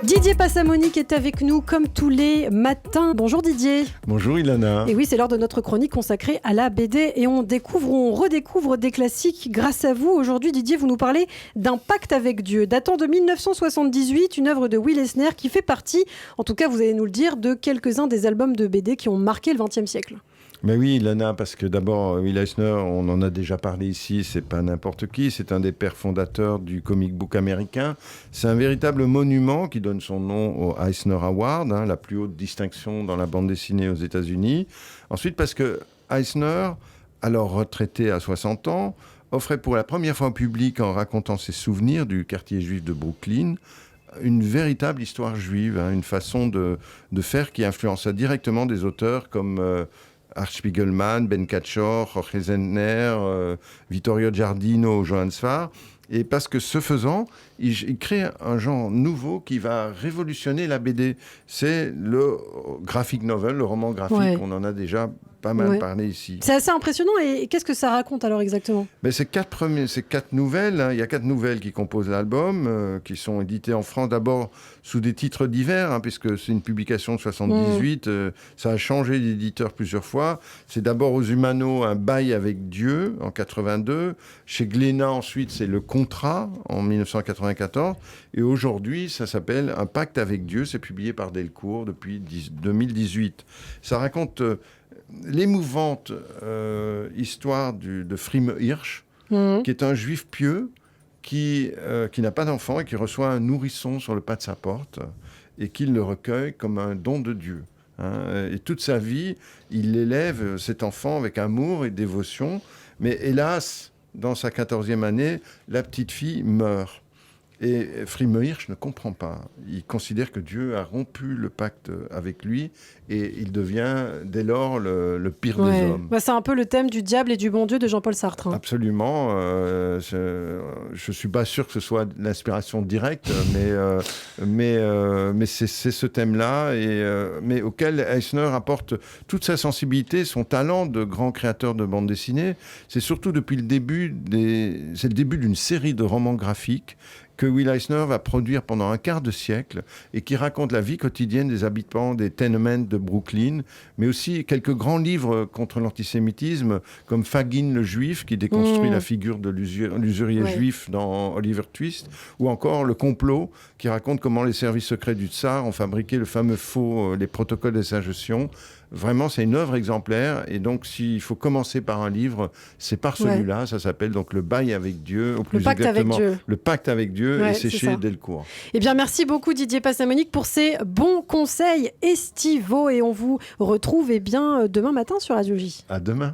Didier Passamonique est avec nous comme tous les matins. Bonjour Didier. Bonjour Ilana. Et oui, c'est l'heure de notre chronique consacrée à la BD et on redécouvre des classiques grâce à vous. Aujourd'hui Didier, vous nous parlez d'un pacte avec Dieu, datant de 1978, une œuvre de Will Eisner qui fait partie, en tout cas vous allez nous le dire, de quelques-uns des albums de BD qui ont marqué le XXe siècle. Mais oui, Ilana, parce que d'abord, Will Eisner, on en a déjà parlé ici, c'est pas n'importe qui, c'est un des pères fondateurs du comic book américain. C'est un véritable monument qui donne son nom au Eisner Award, la plus haute distinction dans la bande dessinée aux États-Unis. Ensuite, parce que Eisner, alors retraité à 60 ans, offrait pour la première fois au public, en racontant ses souvenirs du quartier juif de Brooklyn, une véritable histoire juive, une façon de faire qui influença directement des auteurs comme Art Spiegelman, Ben Katchor, Jorge Zentner, Vittorio Giardino, Johann Sfar. Et parce que ce faisant, il crée un genre nouveau qui va révolutionner la BD. C'est le graphic novel, le roman graphique. Ouais. On en a déjà pas mal parlé ici. C'est assez impressionnant. Et qu'est-ce que ça raconte alors exactement ? Ces quatre nouvelles. Il y a 4 nouvelles qui composent l'album, qui sont éditées en France d'abord sous des titres divers, puisque c'est une publication de 78. Ça a changé d'éditeur plusieurs fois. C'est d'abord aux Humano, un bail avec Dieu en 82. Chez Glénat ensuite, c'est Le Contrat en 1994. Et aujourd'hui, ça s'appelle Un pacte avec Dieu. C'est publié par Delcourt depuis 2018. Ça raconte l'émouvante histoire de Frime Hirsch, qui est un juif pieux qui n'a pas d'enfant et qui reçoit un nourrisson sur le pas de sa porte et qu'il le recueille comme un don de Dieu. Et toute sa vie, il élève cet enfant avec amour et dévotion. Mais hélas, dans sa 14e année, la petite fille meurt. Et Frime Hirsch ne comprend pas. Il considère que Dieu a rompu le pacte avec lui et il devient dès lors le pire des hommes. C'est un peu le thème du diable et du bon Dieu de Jean-Paul Sartre. Absolument. Je ne suis pas sûr que ce soit l'inspiration directe, mais c'est ce thème-là, mais auquel Eisner apporte toute sa sensibilité, son talent de grand créateur de bande dessinée. C'est surtout depuis le début c'est le début d'une série de romans graphiques que Will Eisner va produire pendant un quart de siècle et qui raconte la vie quotidienne des habitants des tenements de Brooklyn, mais aussi quelques grands livres contre l'antisémitisme, comme Fagin le Juif, qui déconstruit la figure de l'usurier juif dans Oliver Twist, ou encore Le Complot, qui raconte comment les services secrets du Tsar ont fabriqué le fameux faux, les protocoles de suggestion. Vraiment, c'est une œuvre exemplaire. Et donc, s'il faut commencer par un livre, c'est par celui-là. Ça s'appelle donc Le bail avec Dieu, ou plus exactement Le pacte avec Dieu, et c'est chez Delcourt. Eh bien, merci beaucoup Didier Passamonique pour ces bons conseils estivaux. Et on vous retrouve demain matin sur Radio J. À demain.